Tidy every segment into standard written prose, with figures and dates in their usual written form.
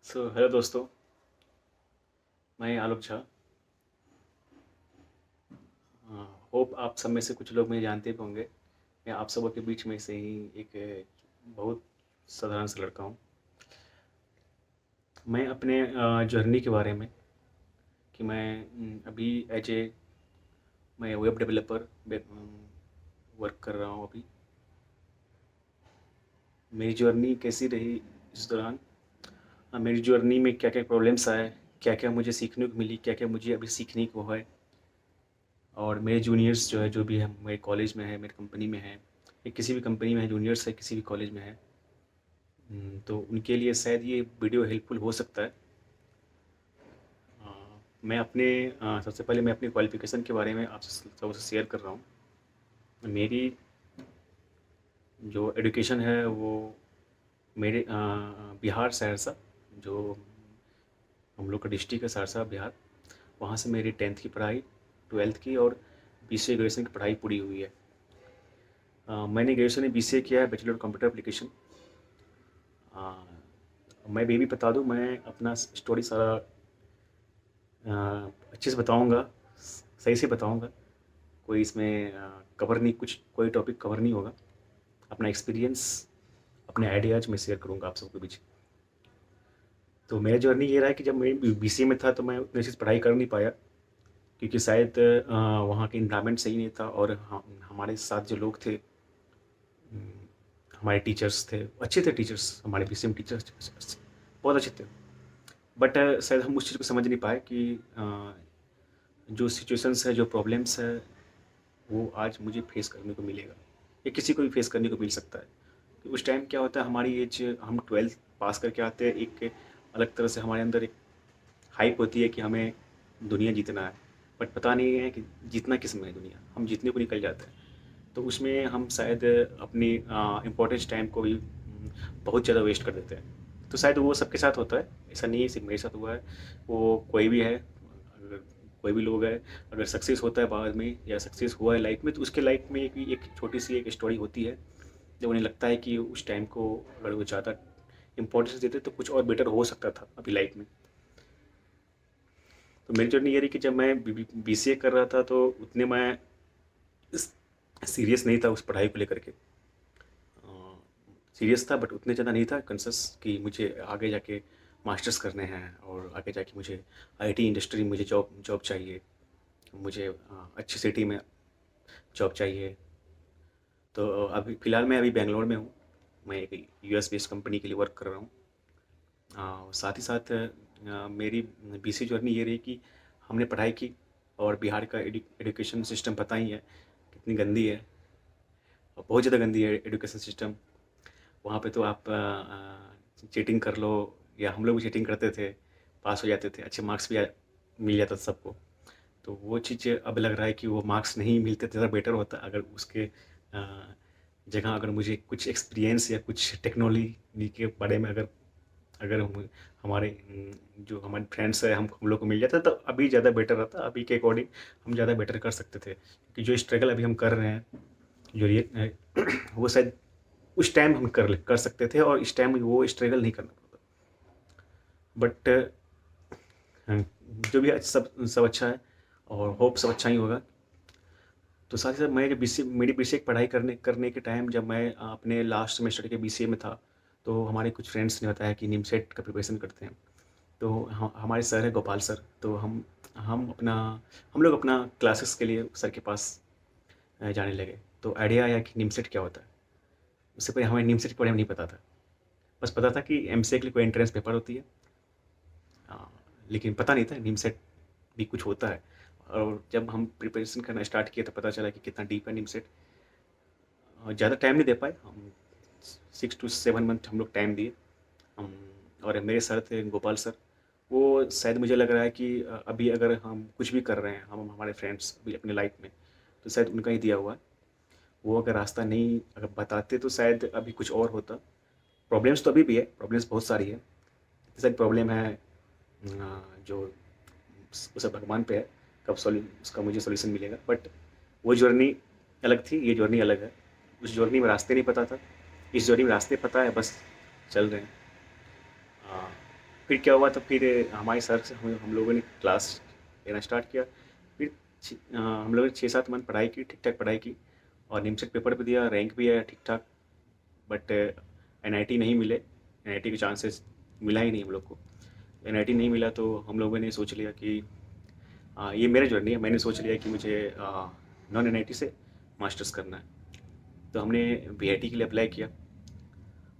Hello दोस्तों। मैं आलोक Jha. Hope आप सब में से कुछ लोग मुझे जानते भी होंगे। मैं आप सबों के बीच में से ही एक बहुत साधारण सा लड़का हूँ। मैं अपने जर्नी के बारे में कि मैं अभी एज ए मैं वेब डेवलपर वर्क कर रहा हूँ अभी। मेरी जर्नी कैसी रही इस दौरान, मेरी जर्नी में क्या क्या प्रॉब्लम्स आए, क्या क्या मुझे सीखने को मिली, क्या क्या मुझे अभी सीखने को है। और मेरे जूनियर्स जो भी है मेरे कॉलेज में है, मेरी कंपनी में है, या किसी भी कंपनी में है, जूनियर्स है किसी भी कॉलेज में है, तो उनके लिए शायद ये वीडियो हेल्पफुल हो सकता है। अ, मैं अपने सबसे पहले मैं अपनी क्वालिफ़िकेशन के बारे में आपसे सबसे शेयर कर रहा हूँ। मेरी जो एजुकेशन है वो मेरे बिहार सहरसा, जो हम लोग का डिस्ट्रिक्ट है सहरसा बिहार, वहाँ से मेरी 10th की पढ़ाई, 12th की और BCA ग्रेजुएशन की पढ़ाई पूरी हुई है। मैंने ग्रेजुएशन में BCA किया है, बैचलर कंप्यूटर एप्लीकेशन। मैं ये भी बता दूँ, मैं अपना स्टोरी सारा अच्छे से बताऊँगा, सही से बताऊँगा। कोई इसमें कवर नहीं, कुछ कोई टॉपिक कवर नहीं होगा। अपना एक्सपीरियंस, अपने आइडियाज़ मैं शेयर करूँगा आप सबके बीच। तो मेरा जर्नी ये रहा है कि जब मैं BCA में था तो मैं उतनी अच्छे से पढ़ाई कर नहीं पाया, क्योंकि शायद वहाँ के इन्वायरमेंट सही नहीं था, और हमारे साथ जो लोग थे, हमारे टीचर्स थे, अच्छे थे टीचर्स, हमारे BCA में टीचर्स बहुत अच्छे थे। बट शायद हम उस चीज़ को समझ नहीं पाए कि जो सिचुएशंस है, जो प्रॉब्लम्स है, वो आज मुझे फेस करने को मिलेगा, या किसी को भी फेस करने को मिल सकता है। कि उस टाइम क्या होता है, हमारी एज, हम 12th पास करके आते हैं, एक अलग तरह से हमारे अंदर एक हाइप होती है कि हमें दुनिया जीतना है। बट पता नहीं है कि जीतना किस में है दुनिया, हम जीतने को निकल जाते हैं। तो उसमें हम शायद अपनी इम्पोर्टेंस टाइम को भी बहुत ज़्यादा वेस्ट कर देते हैं। तो शायद वो सबके साथ होता है, ऐसा नहीं है सिर्फ मेरे साथ हुआ है। वो कोई भी है, अगर कोई भी लोग है, अगर सक्सेस होता है बाद में या सक्सेस हुआ है लाइफ में, तो उसके लाइफ में एक छोटी सी एक स्टोरी होती है, जब उन्हें लगता है कि उस टाइम को अगर वो ज़्यादा इम्पोर्टेंस देते तो कुछ और बेटर हो सकता था अभी लाइफ में। तो मेरी जर्नी ये रही कि जब मैं BCA कर रहा था तो उतने मैं सीरियस नहीं था उस पढ़ाई को लेकर के। सीरियस था बट उतने ज़्यादा नहीं था कंसस कि मुझे आगे जाके मास्टर्स करने हैं, और आगे जाके मुझे IT इंडस्ट्री में मुझे जॉब जॉब चाहिए, मुझे अच्छी सिटी में जॉब चाहिए। तो अभी फ़िलहाल मैं अभी बेंगलोर में हूँ। मैं एक US बेस्ड कंपनी के लिए वर्क कर रहा हूँ। साथ ही साथ मेरी BCA जर्नी ये रही कि हमने पढ़ाई की, और बिहार का एजुकेशन सिस्टम पता ही है कितनी गंदी है, और बहुत ज़्यादा गंदी है एजुकेशन सिस्टम। वहाँ पे तो आप चीटिंग कर लो, या हम लोग भी चीटिंग करते थे, पास हो जाते थे, अच्छे मार्क्स भी मिल जाता था सबको। तो वो चीज़ अब लग रहा है कि वो मार्क्स नहीं मिलते, ज़्यादा बेटर होता अगर उसके जगह अगर मुझे कुछ एक्सपीरियंस या कुछ टेक्नोलॉजी के बारे में अगर अगर हमारे जो हमारे फ्रेंड्स है, हम लोग को मिल जाता तो अभी ज़्यादा बेटर रहता। अभी के अकॉर्डिंग हम ज़्यादा बेटर कर सकते थे, क्योंकि जो स्ट्रगल अभी हम कर रहे हैं, जो ये वो शायद उस टाइम हम कर सकते थे, और इस टाइम वो स्ट्रगल नहीं करना पड़ता। बट जो भी है, सब सब अच्छा है, और होप सब अच्छा ही होगा। तो साथ ही साथ मैं जब मेरी BCA की पढ़ाई करने करने के टाइम, जब मैं अपने लास्ट सेमेस्टर के BCA में था, तो हमारे कुछ फ्रेंड्स ने बताया कि निमसेट का प्रिपरेशन करते हैं। तो हमारे सर है गोपाल सर, तो हम अपना हम लोग अपना क्लासेस के लिए सर के पास जाने लगे। तो आइडिया आया कि निमसेट क्या होता है। उससे पहले हमें निमसेट के बारे में नहीं पता था, बस पता था कि MCA के लिए कोई एंट्रेंस पेपर होती है। लेकिन पता नहीं था निमसेट भी कुछ होता है। और जब हम प्रिपरेशन करना स्टार्ट किया तो पता चला कि कितना डीप है निमसेट। ज़्यादा टाइम नहीं दे पाए हम, 6 to 7 मंथ हम लोग टाइम दिए हम। और मेरे सर थे गोपाल सर, वो शायद मुझे लग रहा है कि अभी अगर हम कुछ भी कर रहे हैं, हम हमारे फ्रेंड्स अभी अपने लाइफ में, तो शायद उनका ही दिया हुआ है। वो अगर रास्ता नहीं अगर बताते तो शायद अभी कुछ और होता। प्रॉब्लम्स तो अभी भी है, प्रॉब्लम्स बहुत सारी है, इतनी सारी प्रॉब्लम है, जो वो सब भगवान पे है, कब उसका मुझे सॉल्यूशन मिलेगा। बट वो जर्नी अलग थी, ये जर्नी अलग है। उस जर्नी में रास्ते नहीं पता था, इस जर्नी में रास्ते पता है, बस चल रहे हैं। फिर क्या हुआ, तो फिर हमारे सर से हम लोगों ने क्लास लेना स्टार्ट किया। फिर हम लोगों ने 6-7 मंथ पढ़ाई की, ठीक ठाक पढ़ाई की, और निमसेट पेपर भी दिया, रैंक भी आया ठीक ठाक। बट एनआईटी नहीं मिले, एनआईटी के चांसेस मिला ही नहीं हम लोग को। एनआईटी नहीं मिला तो हम लोगों ने सोच लिया कि ये मेरा जर्नी है, मैंने सोच लिया कि मुझे नॉन एनआईटी से मास्टर्स करना है। तो हमने वीआईटी के लिए अप्लाई किया,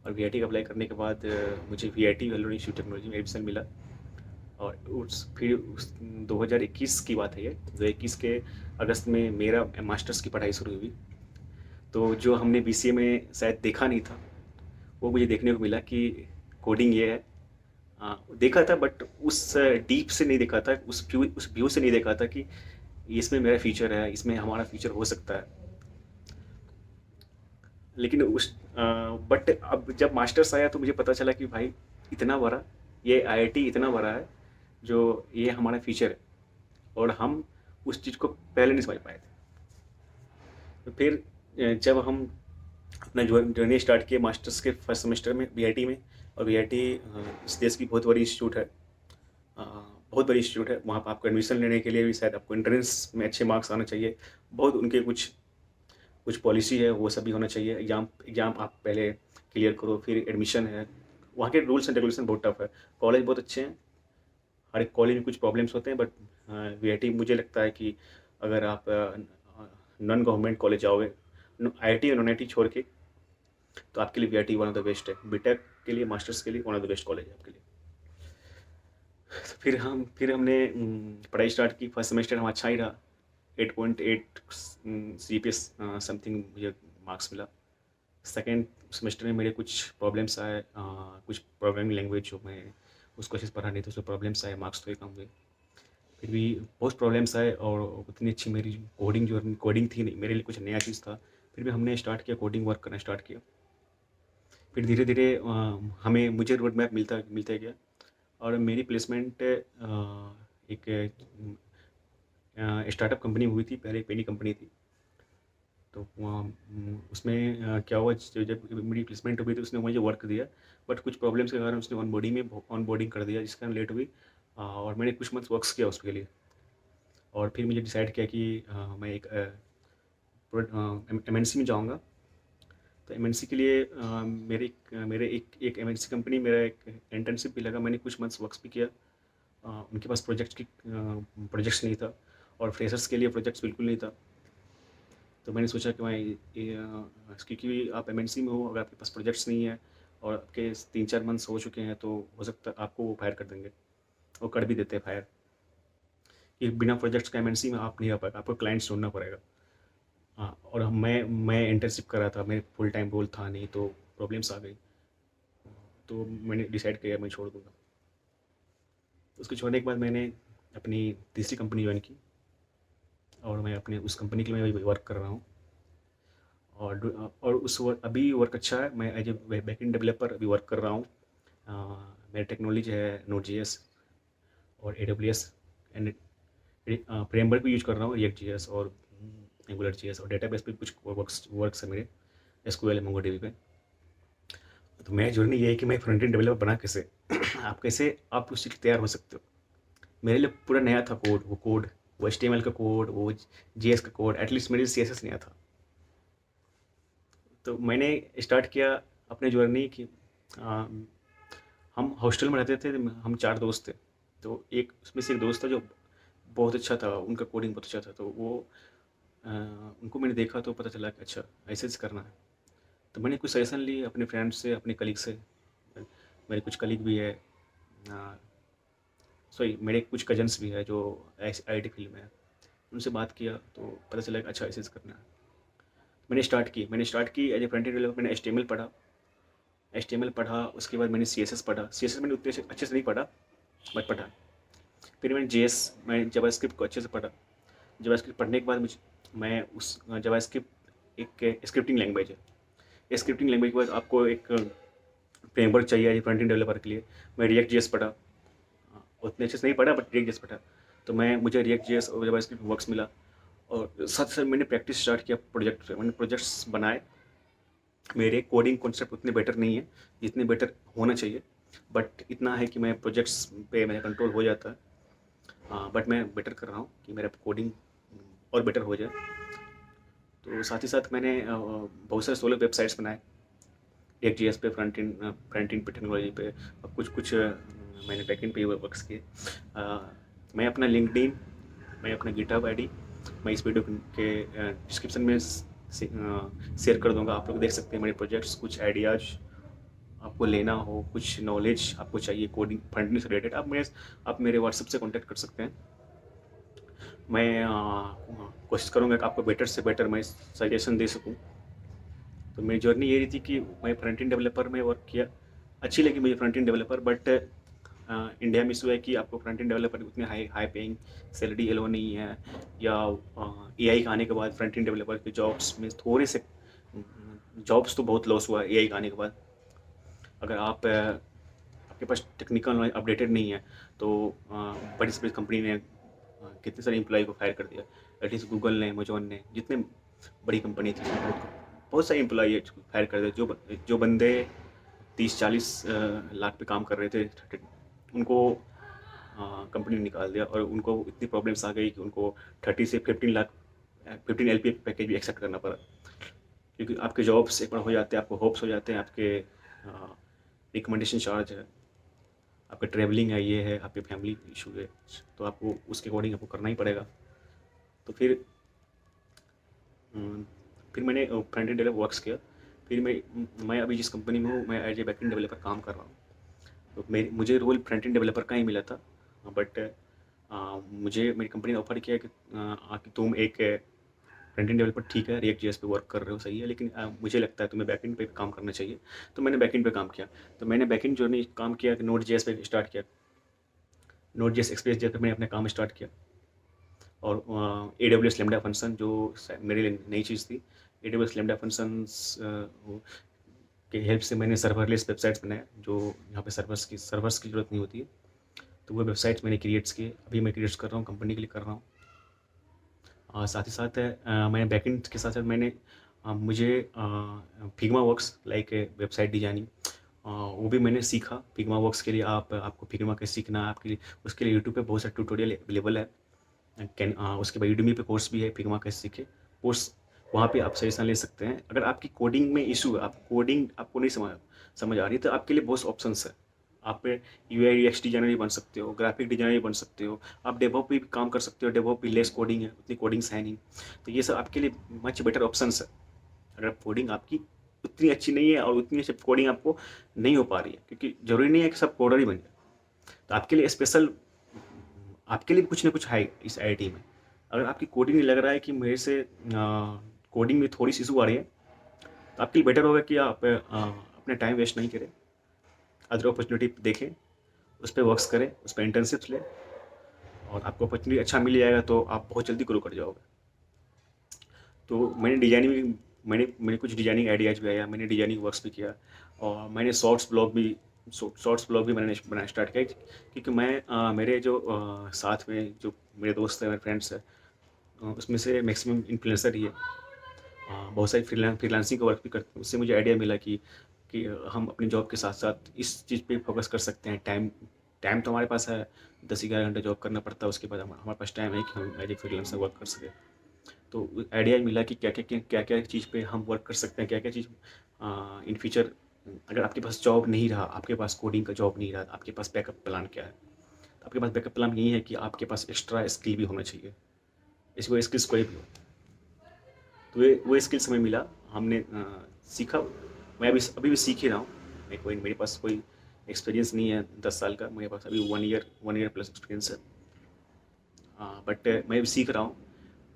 और वीआईटी का अप्लाई करने के बाद मुझे VIT Vellore institute of technology में एडमिशन मिला। और उस 2021 की बात है ये, 2021 के अगस्त में मेरा मास्टर्स की पढ़ाई शुरू हुई। तो जो हमने बीसीए में शायद देखा नहीं था, वो मुझे देखने को मिला कि कोडिंग ये है। देखा था बट उस डीप से नहीं देखा था, उस व्यू से नहीं देखा था कि इसमें मेरा फ्यूचर है, इसमें हमारा फ्यूचर हो सकता है। लेकिन बट अब जब मास्टर्स आया तो मुझे पता चला कि भाई इतना बड़ा, ये आईआईटी इतना बड़ा है जो ये हमारा फ्यूचर है, और हम उस चीज़ को पहले नहीं समझ पाए थे। तो फिर जब हम अपना जर्नी स्टार्ट किए मास्टर्स के फर्स्ट सेमेस्टर में वीआईटी में, और वीआईटी इस देश की बहुत बड़ी इंस्टीट्यूट है, बहुत बड़ी इंस्टीट्यूट है। वहाँ पर आपको एडमिशन लेने के लिए भी शायद आपको एंट्रेंस में अच्छे मार्क्स आना चाहिए। बहुत उनके कुछ कुछ पॉलिसी है, वो सब भी होना चाहिए। एग्ज़ाम एग्ज़ाम आप पहले क्लियर करो, फिर एडमिशन है। वहाँ के रूल्स एंड रेगुलेशन बहुत टफ है। कॉलेज बहुत अच्छे हैं, हर एक कॉलेज में कुछ प्रॉब्लम्स होते हैं, बट वीआईटी मुझे लगता है कि अगर आप नॉन गवर्नमेंट कॉलेज जाओगे, आईआईटी और नॉन आईआईटी छोड़ के, तो आपके लिए VIT one of the best है। बीटेक के लिए, मास्टर्स के लिए one of the best college है आपके लिए। तो फिर हमने पढ़ाई स्टार्ट की। फर्स्ट सेमेस्टर हम अच्छा ही रहा, 8.8 CPS समथिंग मुझे मार्क्स मिला। सेकेंड सेमेस्टर में मेरे कुछ प्रॉब्लम्स आए, कुछ प्रोग्रामिंग लैंग्वेज जो मैं उसको अच्छे से पढ़ा नहीं था, उसमें प्रॉब्लम्स आए, मार्क्स थोड़े कम हुए। फिर भी बहुत प्रॉब्लम्स आए, और उतनी अच्छी मेरी कोडिंग थी नहीं, मेरे लिए कुछ नया चीज़ था। फिर भी हमने स्टार्ट किया, कोडिंग वर्क करना स्टार्ट किया। फिर धीरे धीरे मुझे रोड मैप मिलता गया, और मेरी प्लेसमेंट एक स्टार्टअप कंपनी में हुई थी, पहले एक पेनी कंपनी थी। तो उसमें क्या हुआ, जब मेरी प्लेसमेंट हुई तो उसने मुझे वर्क दिया, बट कुछ प्रॉब्लम्स के कारण उसने ऑन बोर्डिंग कर दिया, जिस कारण लेट हुई। और मैंने कुछ मंथ्स वर्क्स किया उसके लिए, और फिर मुझे डिसाइड किया कि मैं एक एमएनसी में जाऊंगा। तो एमएनसी के लिए मेरे एक एमएनसी कंपनी मेरा एक इंटर्नशिप भी लगा, मैंने कुछ मंथ्स वर्क्स भी किया। उनके पास प्रोजेक्ट्स नहीं था, और फ्रेशर्स के लिए प्रोजेक्ट्स बिल्कुल नहीं था। तो मैंने सोचा कि क्योंकि आप एमएनसी में हो, अगर आपके पास प्रोजेक्ट्स नहीं है और आपके 3-4 मंथ्स हो चुके हैं, तो हो सकता है आपको वो फायर कर देंगे, और कर भी देते हैं फायर, कि बिना प्रोजेक्ट्स का एमएनसी में आप नहीं रह पाएगा, आपको क्लाइंट्स ढूंढना पड़ेगा। हाँ, और मैं इंटर्नशिप कर रहा था, मेरे फुल टाइम रोल था नहीं, तो प्रॉब्लम्स आ गई। तो मैंने डिसाइड किया मैं छोड़ दूँगा। उसको छोड़ने के बाद मैंने अपनी तीसरी कंपनी ज्वाइन की, और मैं अपने उस कंपनी के लिए मैं वर्क कर रहा हूँ। और अभी वर्क अच्छा है, मैं एज ए बैकएंड डेवलपर अभी वर्क कर रहा हूँ। मेरी टेक्नोलॉजी है Node.js और AWS, एंड फ्रेमवर्क भी यूज़ कर रहा हूँ, React.js और AngularJS, और डेटाबेस पे कुछ वर्क्स है मेरे, SQL है MongoDB पे। तो मेरा जर्नी ये है कि मैं फ्रंट एंड डेवलपर बना कैसे आप उस चीज़ के तैयार हो सकते हो। मेरे लिए पूरा नया था वो HTML का कोड, वो JS का कोड, एटलीस्ट मेरे लिए CSS नया था। तो मैंने स्टार्ट किया अपने जर्नी की। हम हॉस्टल में रहते थे, हम 4 दोस्त थे। तो एक उसमें से एक दोस्त था जो बहुत अच्छा था, उनका कोडिंग बहुत अच्छा था। तो उनको मैंने देखा तो पता चला कि अच्छा ऐसे करना है। तो मैंने कुछ सजेशन ली अपने फ्रेंड से, अपने कलीग से। मेरे कुछ कलीग भी है, सॉरी मेरे कुछ कजन्स भी है जो IT फील्ड में है। उनसे बात किया तो पता चला कि अच्छा ऐसे करना है। मैंने स्टार्ट की as a front end developer. मैंने HTML पढ़ा, उसके बाद मैंने CSS पढ़ा। CSS मैंने उतने अच्छे से नहीं पढ़ा, बट पढ़ा। फिर मैं जावास्क्रिप्ट को अच्छे से पढ़ा। जावास्क्रिप्ट पढ़ने के बाद मैं उस जावास्क्रिप्ट एक स्क्रिप्टिंग लैंग्वेज है। स्क्रिप्टिंग लैंग्वेज के बाद आपको एक फ्रेमवर्क चाहिए फ्रंट एंड डेवलपर के लिए। मैं React.js पढ़ा, उतने अच्छे से नहीं पढ़ा बट React.js पढ़ा। तो मुझे React.js और जावास्क्रिप्ट वर्क्स मिला, और साथ साथ मैंने प्रैक्टिस स्टार्ट किया प्रोजेक्ट पे। मैंने प्रोजेक्ट्स बनाए। मेरे कोडिंग कॉन्सेप्ट उतने बेटर नहीं है जितने बेटर होना चाहिए, बट इतना है कि मैं प्रोजेक्ट्स पे मेरा कंट्रोल हो जाता है। बट मैं बेटर कर रहा हूँ कि मेरा कोडिंग और बेटर हो जाए। तो साथ ही साथ मैंने बहुत सारे सोलो वेबसाइट्स बनाए, एक जीएस पे, फ्रंट एंड पे, टेक्नोलॉजी पे, और कुछ मैंने बैक एंड पे वर्क्स किए। मैं अपना लिंक्डइन, मैं अपना गिटहब आईडी मैं इस वीडियो के डिस्क्रिप्शन में शेयर कर दूंगा। आप लोग देख सकते हैं मेरे प्रोजेक्ट्स। कुछ आइडियाज़ आपको लेना हो, कुछ नॉलेज आपको चाहिए कोडिंग फंडिंग से रिलेटेड, आप मेरे व्हाट्सएप से कॉन्टैक्ट कर सकते हैं। मैं कोशिश करूँगा कि आपको बेटर से बेटर मैं सजेशन दे सकूँ। तो मेरी जर्नी ये रही थी कि मैं फ्रंट एंड डेवलपर में वर्क किया, अच्छी लगी मुझे front end developer. But India में इशू है कि आपको फ्रंट एंड डेवलपर उतने high high paying salary allow नहीं है, या एआई का आने के बाद फ्रंट एंड डेवलपर के जॉब्स में थोड़े से जॉब्स तो बहुत लॉस हुआ एआई का आने के बाद। अगर आपके पास टेक्निकल नॉलेज अपडेटेड नहीं है तो बड़ी से बड़ी कंपनी ने कितने सारे एम्प्लॉय को फायर कर दिया। एटलीस्ट गूगल ने, अमेजोन ने, जितने बड़ी कंपनी थी बहुत सारे एम्प्लॉय फायर कर दिए। जो बंदे 30-40 लाख पे काम कर रहे थे, उनको कंपनी ने निकाल दिया, और उनको इतनी प्रॉब्लम्स आ गई कि उनको 30 से 15 लाख 15 एलपीए पैकेज भी एक्सेप्ट करना पड़ा। क्योंकि आपके जॉब्स एक बार हो जाते हैं, आपको होप्स हो जाते हैं, आपके रिकमेंडेशन चार्ज है, आपका ट्रैवलिंग है, ये है, आपके फैमिली इशू है, तो आपको उसके अकॉर्डिंग आपको करना ही पड़ेगा। तो फिर मैंने फ्रंट एंड डेवलपर वर्क्स किया। फिर मैं अभी जिस कंपनी में हूँ, मैं as a back end developer काम कर रहा हूँ। तो मुझे रोल फ्रंट एंड डेवलपर का ही मिला था। बट मुझे मेरी कंपनी ने ऑफर किया कि तुम एक फ्रंट एंड डेवलपर ठीक है, रिएक्ट जेएस पे वर्क कर रहे हो, सही है, लेकिन मुझे लगता है तुम्हें बैक एंड पे काम करना चाहिए। तो मैंने बैक एंड पे काम किया। तो मैंने बैक एंड जर्नी काम किया कि नोड जेएस पे स्टार्ट किया। नोड जेएस एक्सप्रेस जेएस पे मैंने अपना काम स्टार्ट किया। और AWS लैम्डा फंक्शन जो मेरे लिए नई चीज़ थी, AWS लैम्डा फंक्शंस के हेल्प से मैंने सर्वरलेस वेबसाइट्स बनाए, जो यहाँ पे सर्वर्स की ज़रूरत नहीं होती है। तो वो वेबसाइट्स मैंने क्रिएट्स किए, अभी मैं क्रिएट्स कर रहा हूँ, कंपनी के लिए कर रहा हूँ। साथ ही साथ मैंने बैकएंड के साथ साथ मैंने मुझे Figma works like website designing, वो भी मैंने सीखा। फिग्मा वर्क्स के लिए आपको फिग्मा कैसे सीखना है, आपके लिए उसके लिए यूट्यूब पे बहुत सारे ट्यूटोरियल अवेलेबल है। उसके बाद यूडमी पे कोर्स भी है, फिग्मा कैसे सीखे कोर्स, वहाँ पे आप सजेशन ले सकते हैं। अगर आपकी कोडिंग में इशू है, आप कोडिंग आपको नहीं समझ आ रही, तो आपके लिए बहुत ऑप्शंस है। आप UI UX डिजाइनर भी बन सकते हो, ग्राफिक डिजाइनर भी बन सकते हो, आप डेवलप भी काम कर सकते हो। डेवलप भी लेस कोडिंग है, उतनी कोडिंग्स है नहीं। तो ये सब आपके लिए मच बेटर ऑप्शंस है। अगर कोडिंग आपकी उतनी अच्छी नहीं है और उतनी अच्छी कोडिंग आपको नहीं हो पा रही है, क्योंकि ज़रूरी नहीं है कि सब कोडर ही बन जाए। तो आपके लिए स्पेशल, आपके लिए कुछ ना कुछ है इस आईआईटी में। अगर आपकी कोडिंग में लग रहा है कि मेरे से कोडिंग में थोड़ी सी इशू आ रही है, तो आपके लिए बेटर होगा कि आप अपना टाइम वेस्ट नहीं करें, अदर अपॉर्चुनिटी देखें, उस पर वर्क्स करें, उस पर इंटर्नशिप्स लें, और आपको अपॉर्चुनिटी अच्छा मिल जाएगा तो आप बहुत जल्दी ग्रो कर जाओगे। तो मैंने कुछ डिजाइनिंग आइडियाज़ भी आया, मैंने डिजाइनिंग वर्क्स भी किया, और मैंने शॉर्ट्स ब्लॉग भी मैंने बनाना स्टार्ट किया। क्योंकि मेरे जो साथ में जो मेरे दोस्त हैं, मेरे फ्रेंड्स हैं, उसमें से मैक्सिमम इन्फ्लुएंसर ही है। बहुत सारी फ्रीलांसिंग का वर्क भी करते हैं। उससे मुझे आइडिया मिला कि हम अपनी जॉब के साथ साथ इस चीज़ पे फोकस कर सकते हैं। टाइम टाइम तो हमारे पास है, 10-11 घंटे जॉब करना पड़ता है, उसके बाद हमारे पास टाइम है कि हम एज ए फ्रीलांसर वर्क कर सकें। तो आइडिया मिला कि क्या क्या चीज़ पे हम वर्क कर सकते हैं, क्या क्या चीज़ इन फ्यूचर। अगर आपके पास जॉब नहीं रहा, आपके पास कोडिंग का जॉब नहीं रहा, आपके पास बैकअप प्लान क्या है? तो आपके पास बैकअप प्लान यही है कि आपके पास एक्स्ट्रा स्किल भी होना चाहिए, इसको स्किल्स कोई भी हो। तो वो स्किल्स हमें मिला, हमने सीखा। मैं अभी भी सीख ही रहा हूँ। मेरे पास कोई एक्सपीरियंस नहीं है 10 साल का, मेरे पास अभी 1 ईयर प्लस एक्सपीरियंस है। बट मैं भी सीख रहा हूँ।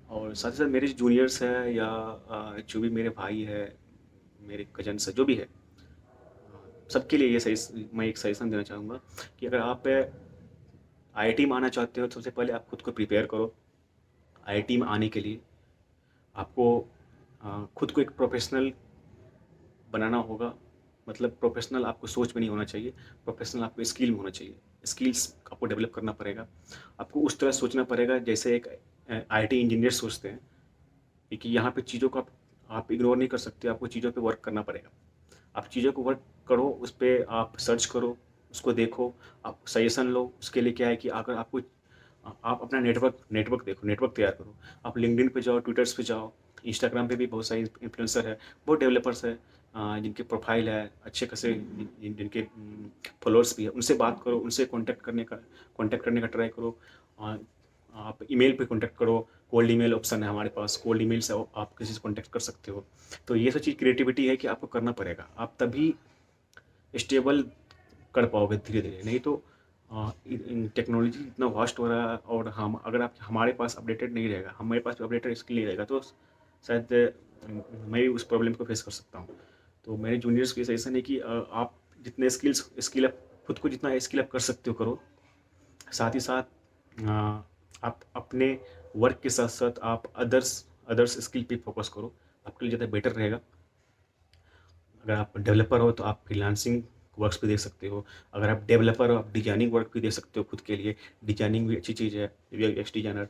और साथ ही साथ मेरे जो जूनियर्स हैं, या जो भी मेरे भाई है, मेरे कजन्स है, जो भी है, सबके लिए मैं एक सजेशन देना चाहूँगा कि अगर आप आईआईटी में आना चाहते हो, तो सबसे पहले आप खुद को प्रिपेयर करो। आईआईटी में आने के लिए आपको खुद को एक प्रोफेशनल बनाना होगा। मतलब प्रोफेशनल आपको सोच में नहीं होना चाहिए, प्रोफेशनल आपको स्किल में होना चाहिए। स्किल्स आपको डेवलप करना पड़ेगा। आपको उस तरह सोचना पड़ेगा जैसे एक आईटी इंजीनियर सोचते हैं, क्योंकि यहाँ पे चीज़ों को आप इग्नोर नहीं कर सकते, आपको चीज़ों पे वर्क करना पड़ेगा। आप चीज़ों को वर्क करो, उस पर आप सर्च करो, उसको देखो, आप सजेशन लो। उसके लिए क्या है कि अगर आपको आप अपना नेटवर्क देखो, नेटवर्क तैयार करो। आप लिंक्डइन पे जाओ, ट्विटर्स पे जाओ, इंस्टाग्राम पे भी बहुत सारे इन्फ्लुएंसर है, बहुत डेवलपर्स है, जिनके प्रोफाइल है अच्छे खासे, जिनके फॉलोअर्स भी है। उनसे बात करो, उनसे कांटेक्ट करने का ट्राई करो। अ, आप ईमेल पे कांटेक्ट करो, कोल्ड ईमेल ऑप्शन है हमारे पास, कोल्ड ईमेल से आप किसी से कांटेक्ट कर सकते हो। तो ये सब चीज़ क्रिएटिविटी है कि आपको करना पड़ेगा, आप तभी स्टेबल कर पाओगे धीरे धीरे। नहीं तो टेक्नोलॉजी इतना वास्ट हो रहा है, और हम अगर आप हमारे पास अपडेटेड नहीं रहेगा, हमारे पास अपडेटेड स्किल नहीं रहेगा, तो शायद मैं भी उस प्रॉब्लम को फेस कर सकता हूँ। तो मेरे जूनियर्स की सजेशन है कि आप जितने स्किल अप, खुद को जितना स्किल अप कर सकते हो करो। साथ ही साथ आप अपने वर्क के साथ साथ आप अदर्स स्किल पे फोकस करो, आपके लिए ज़्यादा बेटर रहेगा। अगर आप डेवलपर हो तो आप फ्रीलांसिंग वर्क्स भी देख सकते हो। अगर आप डेवलपर हो, आप डिजाइनिंग वर्क भी दे सकते हो खुद के लिए। डिजाइनिंग भी अच्छी चीज़ है, यूएक्स डिजाइनर।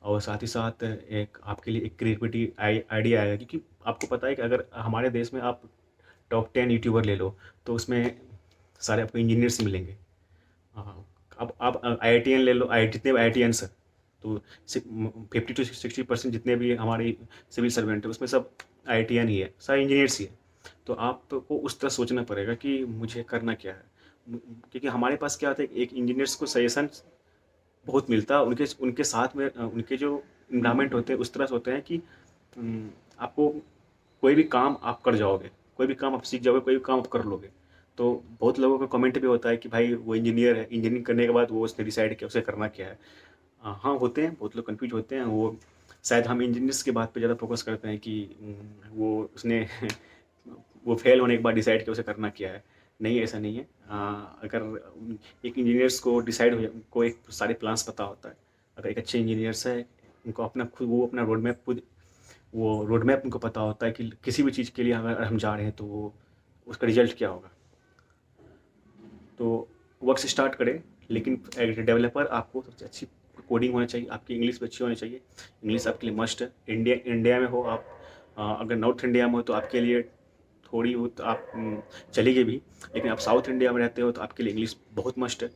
और साथ ही साथ एक आपके लिए एक क्रिएटिविटी आइडिया आएगा, क्योंकि आपको पता है कि अगर हमारे देश में आप टॉप 10 यूट्यूबर ले लो, तो उसमें सारे आपको इंजीनियर्स मिलेंगे। हाँ, अब आप IITian ले लो, जितने भी IITians हैं, तो 50 to 60% जितने भी हमारे सिविल सर्वेंट है, उसमें सब IITian ही है, सारे इंजीनियर्स ही है। तो आपको उस तरह सोचना पड़ेगा कि मुझे करना क्या है। क्योंकि हमारे पास क्या होता है, एक इंजीनियर्स को सजेशन बहुत मिलता है, उनके उनके साथ में उनके जो इन्वायरमेंट होते हैं उस तरह से होते हैं कि आपको कोई भी काम आप कर जाओगे, कोई भी काम आप सीख जाओगे, कोई भी काम आप कर लोगे। तो बहुत लोगों का कमेंट भी होता है कि भाई वो इंजीनियर है, इंजीनियरिंग करने के बाद वो उसने डिसाइड किया उसे करना क्या है। हाँ, होते हैं बहुत लोग कंफ्यूज होते हैं। वो शायद हम इंजीनियर्स की बात पे ज़्यादा फोकस करते हैं कि वो उसने वो फेल होने के बाद डिसाइड किया उसे करना क्या है। नहीं, ऐसा नहीं है। अगर एक इंजीनियर्स को डिसाइड हो को एक सारे प्लान्स पता होता है। अगर एक अच्छे इंजीनियर्स है, उनको अपना खुद वो अपना रोड मैप खुद वो रोड मैप उनको पता होता है कि किसी भी चीज़ के लिए अगर हम जा रहे हैं तो वो उसका रिजल्ट क्या होगा। तो वर्क स्टार्ट करें, लेकिन एज ए डेवलपर आपको सबसे अच्छी कोडिंग होनी चाहिए, आपकी इंग्लिश भी अच्छी होनी चाहिए। इंग्लिश आपके लिए मस्ट है। इंडिया में हो आप, अगर नॉर्थ इंडिया में हो तो आपके लिए थोड़ी बहुत आप चलेगी भी, लेकिन आप साउथ इंडिया में रहते हो तो आपके लिए इंग्लिश बहुत मस्ट है।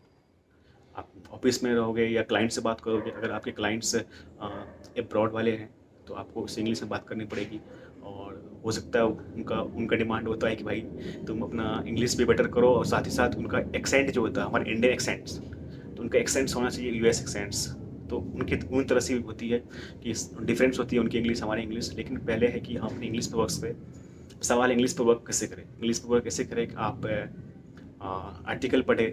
आप ऑफिस में रहोगे या क्लाइंट से बात करोगे, अगर आपके क्लाइंट्स अब्रॉड वाले हैं तो आपको उससे इंग्लिश में बात करनी पड़ेगी। और हो सकता है उनका उनका डिमांड होता है कि भाई तुम अपना इंग्लिश भी बेटर करो, और साथ ही साथ उनका एक्सेंट जो होता है हमारे इंडियन एक्सेंट्स, तो उनका एक्सेंट्स होना चाहिए यूएस एक्सेंट्स। तो उनकी उन तरह से होती है कि डिफरेंस होती है उनकी इंग्लिश हमारी इंग्लिश। लेकिन पहले है कि हम अपनी इंग्लिश पे वर्क करें। सवाल इंग्लिश पे वर्क कैसे करें, इंग्लिश पे वर्क कैसे करें कि आप आर्टिकल पढ़े,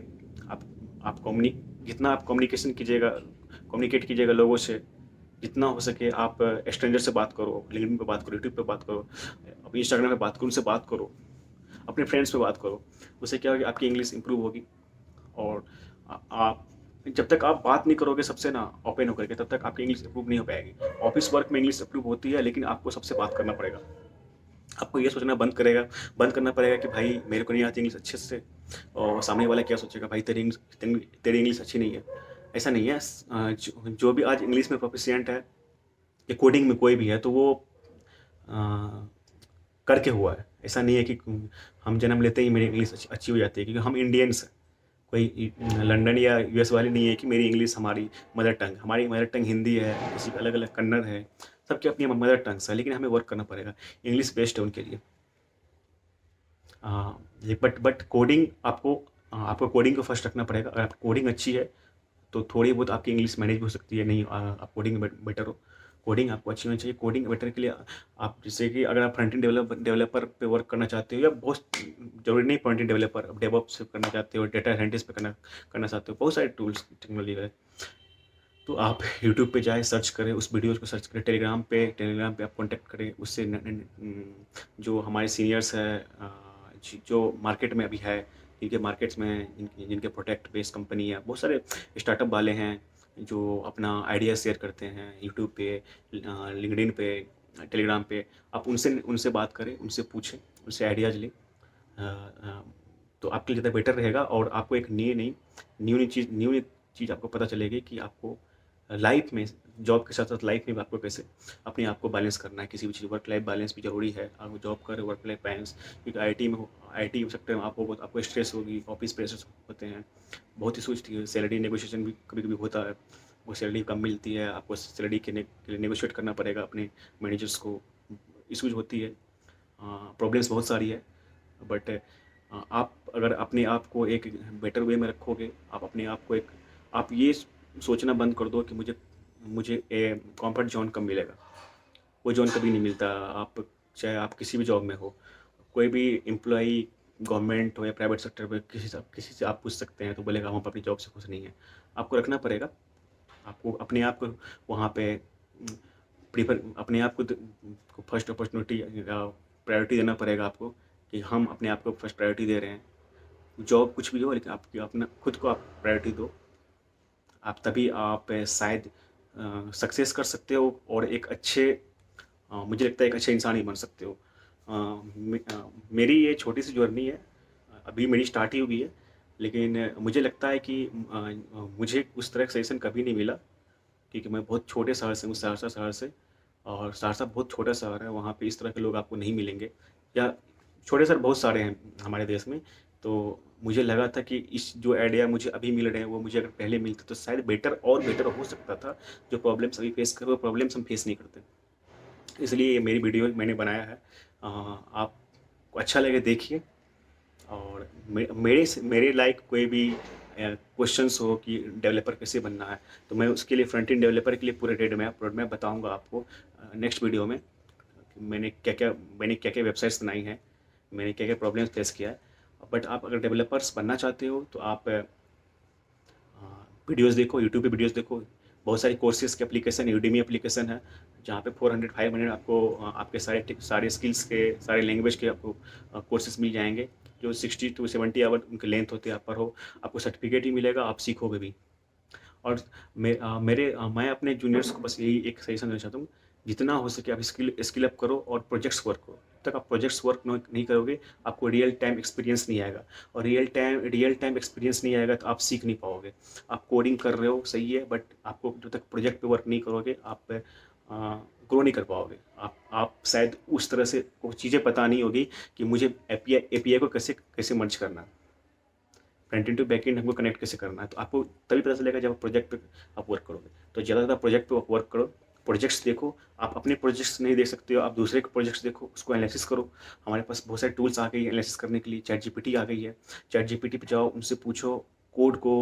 आप आप कम्युनि जितना आप कम्युनिकेट कीजिएगा लोगों से, जितना हो सके आप स्ट्रेंजर से बात करो, लिंक्डइन पे बात करो, यूट्यूब पे बात करो, अपनी इंस्टाग्राम पे बात करो, उनसे बात करो, अपने फ्रेंड्स पे बात करो। उससे क्या होगी, आपकी इंग्लिश इंप्रूव होगी। और आप जब तक आप बात नहीं करोगे सबसे ना ओपन होकर के, तब तक आपकी इंग्लिश इंप्रूव नहीं हो पाएगी। ऑफिस वर्क में इंग्लिश इंप्रूव होती है, लेकिन आपको सबसे बात करना पड़ेगा। आपको ये सोचना बंद करना पड़ेगा कि भाई मेरे को नहीं आती इंग्लिश अच्छे से, और सामने वाला क्या सोचेगा, भाई तेरी इंग्लिश अच्छी नहीं है। ऐसा नहीं है। जो भी आज इंग्लिश में प्रोफिशिएंट है या कोडिंग में कोई भी है, तो वो अ, करके हुआ है। ऐसा नहीं है कि हम जन्म लेते ही मेरी इंग्लिश अच्छी हो जाती है, क्योंकि हम इंडियंस हैं। कोई लंदन या यूएस वाले नहीं है कि मेरी इंग्लिश हमारी मदर टंग हिंदी है, किसी की अलग अलग कन्नड़ है, सबकी अपनी मदर टंग्स है, लेकिन हमें वर्क करना पड़ेगा। इंग्लिश बेस्ट है उनके लिए। बट कोडिंग आपको कोडिंग को फर्स्ट रखना पड़ेगा। अगर आपकी कोडिंग अच्छी है तो थोड़ी बहुत आपकी इंग्लिश मैनेज भी हो सकती है। नहीं, आप कोडिंग में बेटर हो, कोडिंग आपको अच्छी होनी चाहिए। कोडिंग बेटर के लिए आप जैसे कि अगर आप फ्रंट एंड डेवलपर पे वर्क करना चाहते हो, या बहुत जरूरी नहीं फ्रंट एंड डेवलपर, आप डेवऑप्स करना चाहते हो, डेटा साइंटिस्ट पे करना करना चाहते हो, बहुत सारे टूल्स टेक्नोलॉजी है। तो आप यूट्यूब पे जाए, सर्च करें, उस वीडियोज़ को सर्च करें। टेलीग्राम पे आप कांटेक्ट करें उससे। जो हमारे सीनियर्स हैं, जो मार्केट में अभी है, जिनके मार्केट्स में जिनके प्रोडक्ट बेस्ड कंपनी है, बहुत सारे स्टार्टअप वाले हैं जो अपना आइडिया शेयर करते हैं यूट्यूब पे, लिंक्डइन पे, टेलीग्राम पे। आप उनसे उनसे बात करें, उनसे पूछें, उनसे आइडियाज़ लें। तो आपके लिए ज़्यादा बेटर रहेगा, और आपको एक न्यू न्यू चीज़ आपको पता चलेगी कि आपको लाइफ में, जॉब के साथ साथ लाइफ में भी आपको कैसे अपने आप को बैलेंस करना है। किसी भी चीज़, वर्क लाइफ बैलेंस भी ज़रूरी है। आप जॉब कर रहे हो, वर्क लाइफ बैलेंस, क्योंकि आईटी में हो, आईटी सेक्टर में आपको स्ट्रेस होगी, ऑफिस प्रेशर होते हैं, बहुत ही सोचती है। सैलरी नेगोशिएशन भी कभी कभी होता है, वो सैलरी कम मिलती है, आपको सैलरी के लिए नेगोशिएट करना पड़ेगा अपने मैनेजर्स को, इशूज होती है, प्रॉब्लम्स बहुत सारी है। बट आप अगर अपने आप को एक बेटर वे में रखोगे, आप अपने आप को एक, आप ये सोचना बंद कर दो कि मुझे मुझे कंफर्ट जोन कब मिलेगा। वो जोन कभी नहीं मिलता। आप चाहे आप किसी भी जॉब में हो, कोई भी एम्प्लॉई, गवर्नमेंट हो या प्राइवेट सेक्टर में, किसी से आप पूछ सकते हैं तो बोलेगा हम अपनी जॉब से खुश नहीं हैं। आपको रखना पड़ेगा, आपको अपने आप को वहाँ पे प्रीफर, अपने आप को फर्स्ट अपॉर्चुनिटी प्रायोरिटी देना पड़ेगा आपको, कि हम अपने आप को फर्स्ट प्रायोरिटी दे रहे हैं। जॉब कुछ भी हो, लेकिन आपकी अपना खुद को आप प्रायोरिटी दो। आप तभी आप शायद सक्सेस कर सकते हो, और एक अच्छे, मुझे लगता है एक अच्छे इंसान ही बन सकते हो। मेरी ये छोटी सी जर्नी है, अभी मेरी स्टार्ट ही हुई है, लेकिन मुझे लगता है कि मुझे उस तरह का सजेशन कभी नहीं मिला, क्योंकि मैं बहुत छोटे शहर से हूँ, सहरसा शहर से। और सहरसा बहुत छोटा शहर है, वहाँ पे इस तरह के लोग आपको नहीं मिलेंगे, या छोटे शहर बहुत सारे हैं हमारे देश में। तो मुझे लगा था कि इस जो आइडिया मुझे अभी मिल रहे हैं, वो मुझे अगर पहले मिलते तो शायद बेटर और बेटर हो सकता था। जो प्रॉब्लम्स अभी फेस कर, वो प्रॉब्लम्स हम फेस नहीं करते। इसलिए ये मेरी वीडियो मैंने बनाया है। आपको अच्छा लगे देखिए, और मेरे लाइक कोई भी क्वेश्चंस हो कि डेवलपर कैसे बनना है, तो मैं उसके लिए, फ्रंट एंड डेवलपर के लिए पूरे रोड मैप बताऊंगा आपको नेक्स्ट वीडियो में, कि मैंने क्या क्या वेबसाइट्स बनाई हैं, मैंने क्या क्या प्रॉब्लम्स फेस किया है। बट आप अगर डेवलपर्स बनना चाहते हो तो आप वीडियोस देखो, यूट्यूब पे वीडियोस देखो। बहुत सारी कोर्सेज के एप्लीकेशन, यूडेमी एप्लीकेशन है, जहाँ पे 400-500 आपको आपके सारे स्किल्स के, सारे लैंग्वेज के आपको कोर्सेज मिल जाएंगे, जो 60 to 70 आवर उनके लेंथ होते हैं। आप पढ़ो, आपको सर्टिफिकेट ही मिलेगा, आप सीखोगे भी। और मैं अपने जूनियर्स को बस यही एक सजेशन देना चाहता हूँ, जितना हो सके आप स्किल अप करो और प्रोजेक्ट्स वर्क करो। जब तक आप प्रोजेक्ट्स वर्क नहीं करोगे, आपको रियल टाइम एक्सपीरियंस नहीं आएगा, और रियल टाइम एक्सपीरियंस नहीं आएगा तो आप सीख नहीं पाओगे। आप कोडिंग कर रहे हो सही है, बट आपको जब तक प्रोजेक्ट पे वर्क नहीं करोगे, आप ग्रो नहीं कर पाओगे। आप शायद उस तरह से कुछ चीज़ें पता नहीं होगी कि मुझे एपीआई को कैसे कैसे मर्ज करना है, front end to back end हमको कनेक्ट कैसे करना है। तो आपको तभी पता चलेगा जब आप प्रोजेक्ट पे आप वर्क करोगे। तो ज़्यादा से ज़्यादा प्रोजेक्ट पे आप वर्क करो, प्रोजेक्ट्स देखो। आप अपने प्रोजेक्ट्स नहीं देख सकते हो, आप दूसरे के प्रोजेक्ट्स देखो, उसको एनालिसिस करो। हमारे पास बहुत सारे टूल्स आ गई है एनालिसिस करने के लिए, चैट जीपीटी आ गई है। चैट जीपीटी पे जाओ, उनसे पूछो, कोड को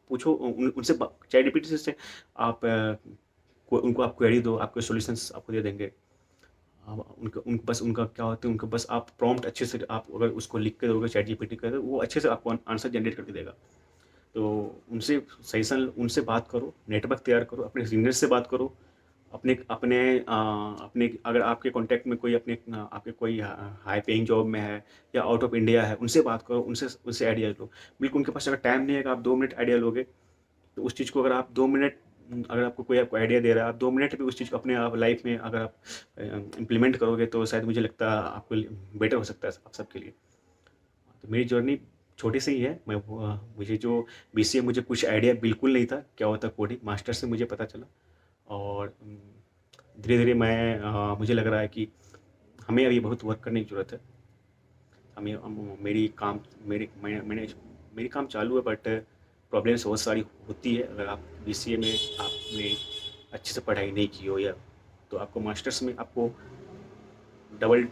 पूछो, उनसे चैट जीपीटी से आप उनको आप क्वेरी दो, आपके सॉल्यूशंस आपको दे देंगे। बस उनका क्या होता है, उनको बस आप प्रॉम्प्ट अच्छे से, आप अगर उसको लिख के दोगे चैट जीपीटी का, तो वो अच्छे से आपको आंसर जनरेट करके देगा। तो उनसे सजेशन, उनसे बात करो, नेटवर्क तैयार करो, अपने सीनियर से बात करो, अपने अपने अपने अगर आपके कांटेक्ट में कोई आपके कोई हाई पेइंग जॉब में है या आउट ऑफ इंडिया है, उनसे बात करो, उनसे उनसे आइडिया लो। बिल्कुल उनके पास अगर टाइम नहीं है कि आप 2 मिनट आइडिया लोगे, तो उस चीज़ को अगर आप 2 मिनट, अगर आपको आइडिया दे रहा है, आप 2 मिनट में उस चीज़ को अपने आप लाइफ में अगर आप इम्प्लीमेंट करोगे, तो शायद मुझे लगता है आपको बेटर हो सकता है आप सबके लिए। तो मेरी जर्नी छोटी सी ही है। मुझे जो बीसीए, मुझे कुछ आइडिया बिल्कुल नहीं था क्या होता कोडिंग, मास्टर से मुझे पता चला। और धीरे धीरे मुझे लग रहा है कि हमें अभी बहुत वर्क करने की ज़रूरत है। मेरी काम मेरी मैंने मेरी काम चालू है, बट प्रॉब्लम्स बहुत सारी होती है। अगर आप बीसीए में आपने अच्छे से पढ़ाई नहीं की हो, या तो आपको मास्टर्स में आपको डबल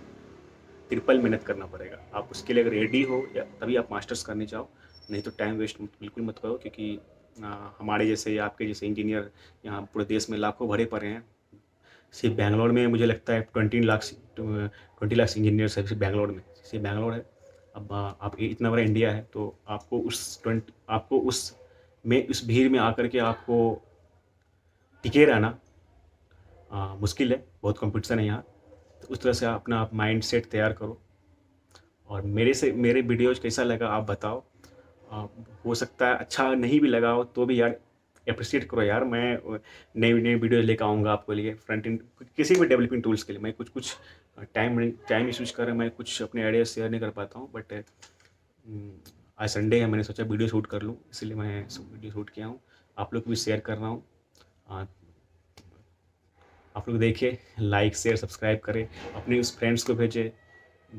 ट्रिपल मेहनत करना पड़ेगा। आप उसके लिए अगर रेडी हो, या तभी आप मास्टर्स करने जाओ, नहीं तो टाइम वेस्ट बिल्कुल मत करो। क्योंकि हमारे जैसे या आपके जैसे इंजीनियर यहाँ पूरे देश में लाखों भरे पड़े हैं। सिर्फ बैंगलोर में मुझे लगता है 20 लाख इंजीनियर्स है सिर्फ बैंगलोर में, सिर्फ बैंगलोर है। अब आप इतना बड़ा इंडिया है, तो आपको उस भीड़ में आकर के आपको टिके रहना मुश्किल है, बहुत कंपटीशन है यहाँ। तो उस तरह से अपना आप माइंड सेट तैयार करो। और मेरे वीडियोज कैसा लगा आप बताओ। आ, हो सकता है अच्छा नहीं भी लगा हो, तो भी यार अप्रिशिएट करो यार। मैं नई नई वीडियो लेकर आऊँगा आपके लिए, फ्रंट एंड किसी भी डेवलपिंग टूल्स के लिए। मैं कुछ कुछ टाइम इशूज़ कर मैं कुछ अपने आइडिया शेयर नहीं कर पाता हूँ, बट आज संडे है, मैंने सोचा वीडियो शूट कर लूँ, इसलिए मैं वीडियो शूट किया हूँ, आप लोग को भी शेयर कर रहा हूँ। अ, आप लोग देखिए, लाइक, शेयर, सब्सक्राइब करें, अपने उस फ्रेंड्स को भेजें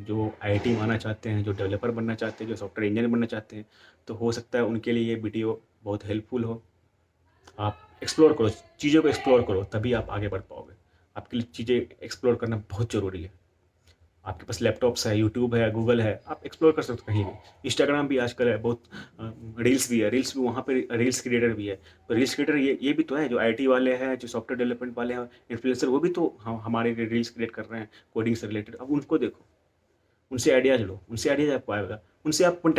जो आईआईटी में आना चाहते हैं, जो डेवलपर बनना चाहते हैं, जो सॉफ्टवेयर इंजीनियर बनना चाहते हैं। तो हो सकता है उनके लिए ये वीडियो बहुत हेल्पफुल हो। आप एक्सप्लोर करो, चीज़ों को एक्सप्लोर करो, तभी आप आगे बढ़ पाओगे। आपके लिए चीज़ें एक्सप्लोर करना बहुत ज़रूरी है। आपके पास लैपटॉप्स है, यूट्यूब है, गूगल है, आप एक्सप्लोर कर सकते हो कहीं भी। इंस्टाग्राम भी आजकल है बहुत, रील्स भी है, रील्स भी वहाँ पे रील्स क्रिएटर भी है। तो रील्स क्रिएटर ये भी तो है, जो आईटी वाले हैं, जो सॉफ्टवेयर डेवलपमेंट वाले हैं, इन्फ्लुएंसर, वो भी तो हमारे लिए रील्स क्रिएट कर रहे हैं कोडिंग से रिलेटेड। अब उनको देखो, उनसे आइडियाज़ लो, उनसे आइडियाज़ आपको आएगा, उनसे आप